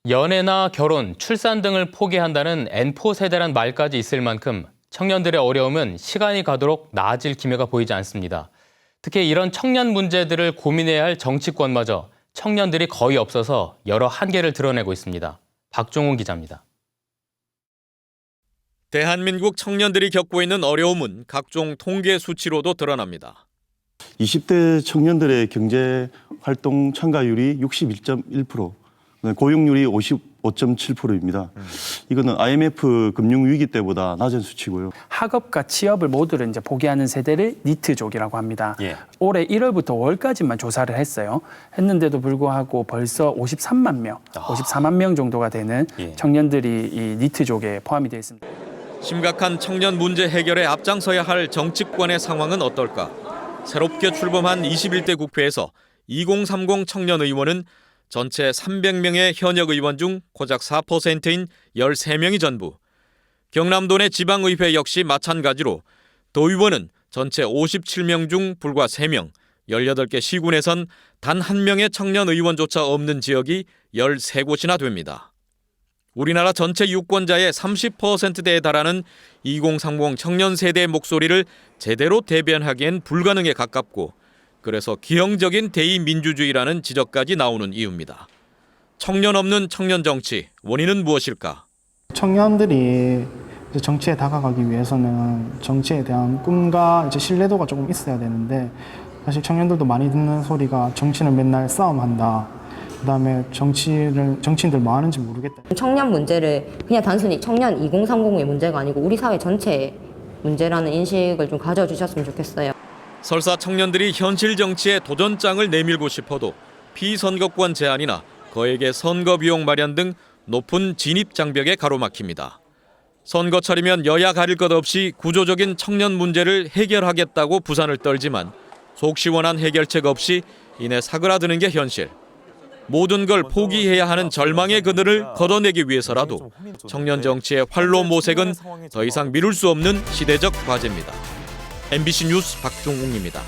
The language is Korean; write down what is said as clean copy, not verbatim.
연애나 결혼, 출산 등을 포기한다는 N4 세대란 말까지 있을 만큼 청년들의 어려움은 시간이 가도록 나아질 기미가 보이지 않습니다. 특히 이런 청년 문제들을 고민해야 할 정치권마저 청년들이 거의 없어서 여러 한계를 드러내고 있습니다. 박종훈 기자입니다. 대한민국 청년들이 겪고 있는 어려움은 각종 통계 수치로도 드러납니다. 20대 청년들의 경제활동 참가율이 61.1%, 고용률이 55.7%입니다. 이거는 IMF 금융위기 때보다 낮은 수치고요. 학업과 취업을 모두를 이제 포기하는 세대를 니트족이라고 합니다. 올해 1월부터 5월까지만 조사를 했어요. 했는데도 불구하고 벌써 53만 명, 54만 명 정도가 되는 청년들이 이 니트족에 포함이 되어 있습니다. 심각한 청년 문제 해결에 앞장서야 할 정치권의 상황은 어떨까? 새롭게 출범한 21대 국회에서 2030 청년 의원은 전체 300명의 현역 의원 중 고작 4%인 13명이 전부. 경남도 내 지방의회 역시 마찬가지로 도의원은 전체 57명 중 불과 3명, 18개 시군에선 단 한 명의 청년 의원조차 없는 지역이 13곳이나 됩니다. 우리나라 전체 유권자의 30%대에 달하는 2030 청년 세대의 목소리를 제대로 대변하기엔 불가능에 가깝고 그래서 기형적인 대의민주주의라는 지적까지 나오는 이유입니다. 청년 없는 청년 정치, 원인은 무엇일까? 청년들이 정치에 다가가기 위해서는 정치에 대한 꿈과 신뢰도가 조금 있어야 되는데 사실 청년들도 많이 듣는 소리가 정치는 맨날 싸움한다. 그다음에 정치인들 뭐 하는지 모르겠다. 청년 문제를 그냥 단순히 청년 2030의 문제가 아니고 우리 사회 전체의 문제라는 인식을 좀 가져주셨으면 좋겠어요. 설사 청년들이 현실 정치에 도전장을 내밀고 싶어도 피선거권 제한이나 거액의 선거 비용 마련 등 높은 진입 장벽에 가로막힙니다. 선거철이면 여야 가릴 것 없이 구조적인 청년 문제를 해결하겠다고 부산을 떨지만 속 시원한 해결책 없이 이내 사그라드는 게 현실. 모든 걸 포기해야 하는 절망의 그늘을 걷어내기 위해서라도 청년 정치의 활로 모색은 더 이상 미룰 수 없는 시대적 과제입니다. MBC 뉴스 박종웅입니다.